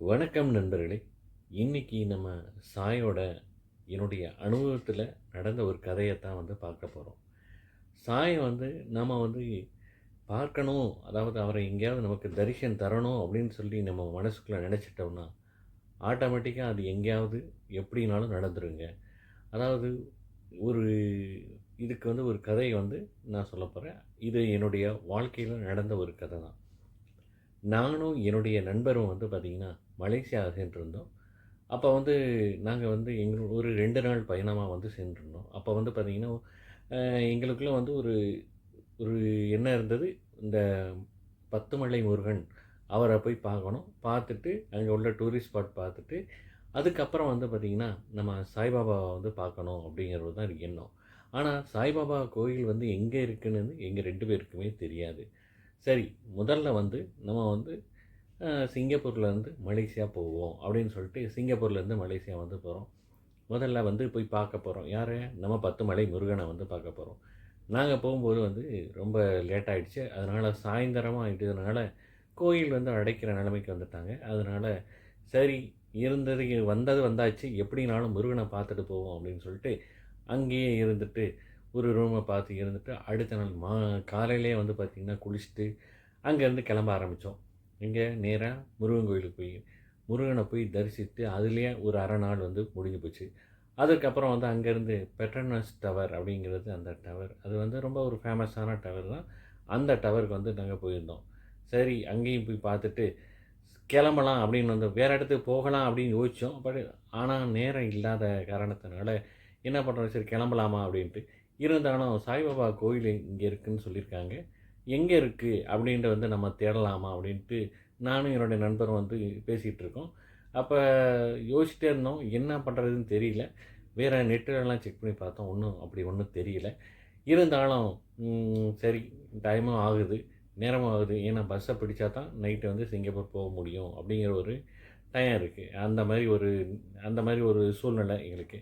வணக்கம் நண்பர்களே. இன்னைக்கு நம்ம சாயோட என்னுடைய அனுபவத்தில் நடந்த ஒரு கதையை தான் பார்க்க போகிறோம். சாய் நம்ம பார்க்கணும், அதாவது அவரை எங்கேயாவது நமக்கு தரிசனம் தரணும் அப்படின்னு சொல்லி நம்ம மனசுக்குள்ளே நினச்சிட்டோம்னா ஆட்டோமேட்டிக்காக அது எங்கேயாவது எப்படினாலும் நடந்துருங்க. அதாவது ஒரு இதுக்கு ஒரு கதை நான் சொல்ல போகிறேன். இது என்னுடைய வாழ்க்கையில் நடந்த ஒரு கதை தான். நானும் என்னுடைய நண்பரும் பார்த்திங்கன்னா மலேசியா சென்றிருந்தோம். அப்போ நாங்கள் ஒரு 2 நாள் பயணமாக சென்றிருந்தோம். அப்போ பார்த்திங்கன்னா எங்களுக்குள்ள ஒரு ஒரு எண்ணம் இருந்தது. இந்த பத்துமலை முருகன் அவரை போய் பார்க்கணும். பார்த்துட்டு அங்கே உள்ள டூரிஸ்ட் ஸ்பாட் பார்த்துட்டு அதுக்கப்புறம் பார்த்திங்கன்னா நம்ம சாய்பாபாவை பார்க்கணும் அப்படிங்கிறது தான் எண்ணம். ஆனால் சாய்பாபா கோயில் எங்கே இருக்குன்னு எங்கள் 2 பேருக்குமே தெரியாது. சரி, முதல்ல நம்ம சிங்கப்பூர்லேருந்து மலேசியா போவோம் அப்படின்னு சொல்லிட்டு சிங்கப்பூர்லேருந்து மலேசியா போகிறோம். முதல்ல போய் பார்க்க போகிறோம். யார்? நம்ம பத்துமலை முருகனை பார்க்க போகிறோம். நாங்கள் போகும்போது ரொம்ப லேட் ஆகிடுச்சு. அதனால் சாயந்தரமாக ஆகிட்டதுனால கோயில் அடைக்கிற நிலைமைக்கு வந்துட்டாங்க. அதனால் சரி, இருந்தது வந்தது வந்தாச்சு, எப்படினாலும் முருகனை பார்த்துட்டு போவோம் அப்படின்னு சொல்லிட்டு அங்கேயே இருந்துட்டு ஒரு ரூமை பார்த்து இருந்துட்டு அடுத்த நாள் காலையிலே பார்த்திங்கன்னா குளிச்சுட்டு அங்கேருந்து கிளம்ப ஆரம்பித்தோம். இங்கே நேராக முருகன் கோயிலுக்கு போய் முருகனை போய் தரிசித்து அதுலேயே ஒரு அரை நாள் முடிஞ்சு போச்சு. அதுக்கப்புறம் அங்கேருந்து பெட்ரோனஸ் டவர் அப்படிங்கிறது அந்த டவர், அது ரொம்ப ஒரு ஃபேமஸான டவர் தான். அந்த டவருக்கு நாங்கள் போயிருந்தோம். சரி, அங்கேயும் போய் பார்த்துட்டு கிளம்பலாம் அப்படின்னு வேறு இடத்துக்கு போகலாம் அப்படின்னு யோசித்தோம். ஆனால் நேரம் இல்லாத காரணத்தினால என்ன பண்ணுறோம், சரி கிளம்பலாமா அப்படின்ட்டு. இருந்தாலும் சாய்பாபா கோயில் இங்கே இருக்குதுன்னு சொல்லியிருக்காங்க, எங்கே இருக்குது அப்படின்ட்டு நம்ம தேடலாமா அப்படின்ட்டு நானும் என்னுடைய நண்பரும் பேசிகிட்டு இருக்கோம். அப்போ யோசிச்சிட்டே இருந்தோம், என்ன பண்ணுறதுன்னு தெரியல. வேறு நெட்டுலலாம் செக் பண்ணி பார்த்தோம், ஒன்றும் தெரியல. இருந்தாலும் சரி, டைமும் ஆகுது, நேரமும் ஆகுது. ஏன்னா பஸ்ஸை பிடிச்சா தான் நைட்டு சிங்கப்பூர் போக முடியும் அப்படிங்கிற ஒரு டைம் இருக்குது. அந்த மாதிரி ஒரு சூழ்நிலை எங்களுக்கு.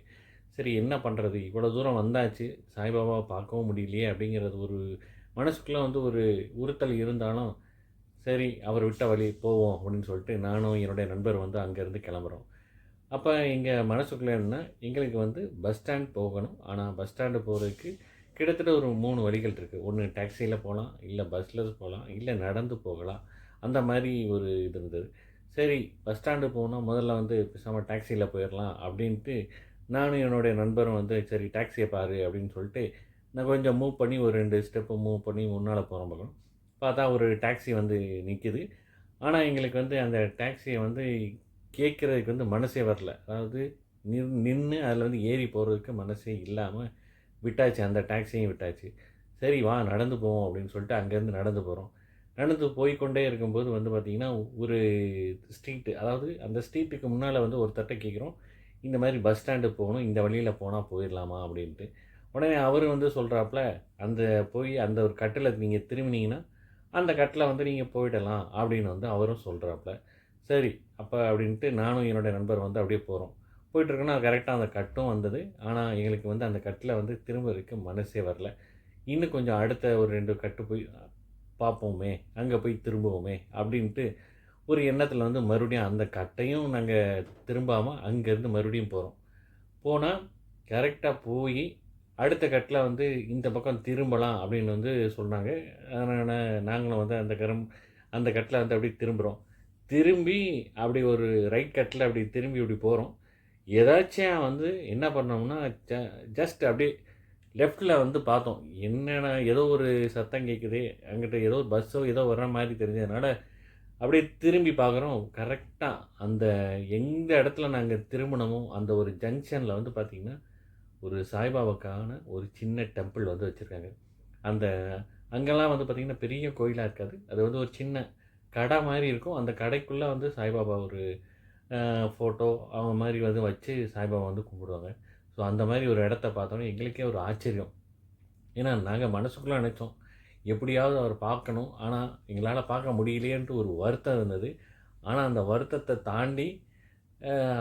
சரி, என்ன பண்ணுறது, இவ்வளோ தூரம் வந்தாச்சு, சாய்பாபாவை பார்க்கவும் முடியலையே அப்படிங்கிறது ஒரு மனசுக்குள்ளே ஒரு உறுத்தல் இருந்தாலும் சரி, அவர் விட்ட வழி போவோம் அப்படின்னு சொல்லிட்டு நானும் என்னுடைய நண்பர் அங்கேருந்து கிளம்புறோம். அப்போ எங்கள் மனசுக்குள்ளே என்ன, எங்களுக்கு பஸ் ஸ்டாண்ட் போகணும். ஆனால் பஸ் ஸ்டாண்டு போகிறதுக்கு கிட்டத்தட்ட ஒரு 3 வழிகள் இருக்குது. ஒன்று டாக்ஸியில் போகலாம், இல்லை பஸ்ஸில் போகலாம், இல்லை நடந்து போகலாம். அந்த மாதிரி ஒரு இது இருந்தது. சரி, பஸ் ஸ்டாண்டு போனால் முதல்ல பேசாமல் டாக்ஸியில் போயிடலாம் அப்படின்ட்டு நானும் என்னுடைய நண்பரும் சரி டாக்ஸியை பாரு அப்படின்னு சொல்லிட்டு நான் கொஞ்சம் மூவ் பண்ணி ஒரு 2 ஸ்டெப்பு மூவ் பண்ணி முன்னால் போகிற பக்கம் பார்த்தா ஒரு டாக்ஸி நிற்கிது. ஆனால் எங்களுக்கு அந்த டாக்ஸியை கேட்குறதுக்கு மனசே வரல. அதாவது நின்று அதில் ஏறி போகிறதுக்கு மனசே இல்லாமல் விட்டாச்சு, அந்த டாக்ஸியும் விட்டாச்சு. சரி வா நடந்து போவோம் அப்படின்னு சொல்லிட்டு அங்கேருந்து நடந்து போகிறோம். நடந்து போய்கொண்டே இருக்கும்போது பார்த்திங்கன்னா ஒரு ஸ்ட்ரீட்டு, அதாவது அந்த ஸ்ட்ரீட்டுக்கு முன்னால் ஒருத்தர்கிட்ட கேட்குறோம், இந்த மாதிரி பஸ் ஸ்டாண்டு போகணும், இந்த வழியில் போனால் போயிடலாமா அப்படின்ட்டு. உடனே அவர் சொல்கிறாப்புல, அந்த ஒரு கட்டில் நீங்கள் திரும்பினீங்கன்னா அந்த கட்டில் நீங்கள் போயிடலாம் அப்படின்னு அவரும் சொல்கிறாப்புல. சரி அப்போ அப்படின்ட்டு நானும் என்னுடைய நண்பர் அப்படியே போகிறோம். போயிட்டுருக்கோன்னா கரெக்டாக அந்த கட்டும் வந்தது. ஆனால் எங்களுக்கு அந்த கட்டில் திரும்பறதுக்கு மனசே வரல. இன்னும் கொஞ்சம் அடுத்த ஒரு 2 கட்டு போய் பார்ப்போமே, அங்கே போய் திரும்புவோமே அப்படின்ட்டு ஒரு எண்ணத்தில் மறுபடியும் அந்த கட்டையும் நாங்கள் திரும்பாமல் அங்கேருந்து மறுபடியும் போகிறோம். போனால் கரெக்டாக போய் அடுத்த கட்டில் இந்த பக்கம் திரும்பலாம் அப்படின்னு சொன்னாங்க. அதனால் நாங்களும் அந்த கட்டில் அப்படியே திரும்புகிறோம். திரும்பி அப்படி ஒரு ரைட் கட்டில் அப்படி திரும்பி இப்படி போகிறோம். ஏதாச்சும் என்ன பண்ணோம்னா ஜஸ்ட் அப்படியே லெஃப்டில் பார்த்தோம். என்னென்னா ஏதோ ஒரு சத்தம் கேட்குது, அங்கிட்ட ஏதோ ஒரு பஸ்ஸோ ஏதோ வர்ற மாதிரி தெரிஞ்சதுனால அப்படியே திரும்பி பார்க்குறோம். கரெக்டாக அந்த எந்த இடத்துல நாங்கள் திரும்பினமோ அந்த ஒரு ஜங்ஷனில் பார்த்திங்கன்னா ஒரு சாய்பாபாவுக்கான ஒரு சின்ன டெம்பிள் வச்சுருக்காங்க. அந்த அங்கெல்லாம் பார்த்திங்கன்னா பெரிய கோயிலாக இருக்காது. அது ஒரு சின்ன கடை மாதிரி இருக்கும். அந்த கடைக்குள்ளே சாய்பாபா ஒரு ஃபோட்டோ அவங்க மாதிரி வச்சு சாய்பாபா கும்பிடுவாங்க. ஸோ அந்த மாதிரி ஒரு இடத்த பார்த்தோன்னே எங்களுக்கே ஒரு ஆச்சரியம். ஏன்னா நாங்கள் மனசுக்குள்ளே நினச்சோம், எப்படியாவது அவர் பார்க்கணும், ஆனால் எங்களால் பார்க்க முடியலையேன்ட்டு ஒரு வருத்தம் இருந்தது. ஆனால் அந்த வருத்தத்தை தாண்டி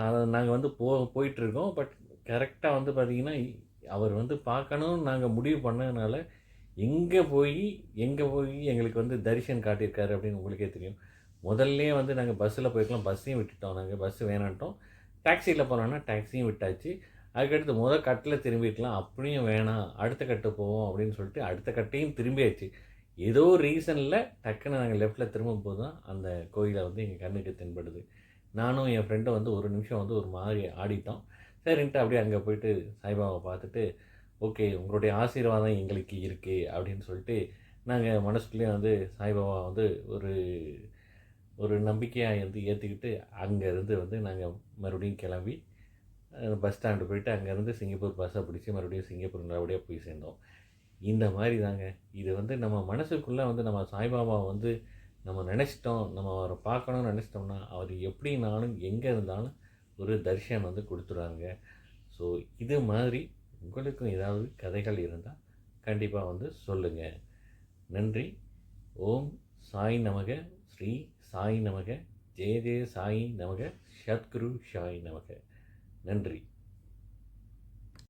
அதை நாங்கள் போயிட்டுருக்கோம். பட் கரெக்டாக பார்த்திங்கன்னா அவர் பார்க்கணுன்னு நாங்கள் முடிவு பண்ணதுனால எங்கே போய் எங்களுக்கு தரிசனம் காட்டியிருக்காரு அப்படின்னு உங்களுக்கே தெரியும். முதல்லயே வந்து நாங்கள் பஸ்ஸில் போய்க்கலாம், பஸ்ஸையும் விட்டுட்டோம். நாங்கள் பஸ்ஸு வேணான்ட்டோம். டாக்ஸியில் போகலான்னா டாக்ஸியும் விட்டாச்சு. அதுக்கடுத்து கட்டில் திரும்பியிருக்கலாம், அப்படியும் வேணாம், அடுத்த கட்டு போவோம் அப்படின்னு சொல்லிட்டு அடுத்த கட்டையும் திரும்பியாச்சு. ஏதோ ஒரு ரீசனில் டக்குன்னு நாங்கள் லெஃப்ட்டில் திரும்பும்போது தான் அந்த கோயிலை வந்து எங்கள் கண்ணுக்கு தென்படுது. நானும் என் ஃப்ரெண்டும் வந்து ஒரு நிமிஷம் வந்து ஒரு மாதிரி ஆடிட்டோம். சரின்ட்டு அப்படியே அங்கே போயிட்டு சாய்பாபாவை பார்த்துட்டு, ஓகே உங்களுடைய ஆசீர்வாதம் எங்களுக்கு இருக்குது அப்படின்னு சொல்லிட்டு நாங்கள் மனசுக்குள்ளேயே வந்து சாய்பாபா வந்து ஒரு ஒரு நம்பிக்கையாக வந்து ஏற்றுக்கிட்டு அங்கேருந்து வந்து நாங்கள் மறுபடியும் கிளம்பி பஸ் ஸ்டாண்டு போயிட்டு அங்கேருந்து சிங்கப்பூர் பஸ்ஸை பிடிச்சி மறுபடியும் சிங்கப்பூர் நல்லபடியாக போய் சேர்ந்தோம். இந்த மாதிரி தாங்க. இது வந்து நம்ம மனசுக்குள்ளே வந்து நம்ம சாய்பாபாவை வந்து நம்ம நினச்சிட்டோம், நம்ம அவரை பார்க்கணும்னு நினச்சிட்டோம்னா, அவர் எப்படினாலும் எங்கே இருந்தாலும் ஒரு தரிசனம் வந்து கொடுத்துருவாங்க. ஸோ இது மாதிரி உங்களுக்கும் ஏதாவது கதைகள் இருந்தால் கண்டிப்பாக வந்து சொல்லுங்கள். நன்றி. ஓம் சாய் நமக, ஸ்ரீ சாய் நமக, ஜெய ஜெய சாய் நமக, சத்குரு சாய் நமக. நன்றி.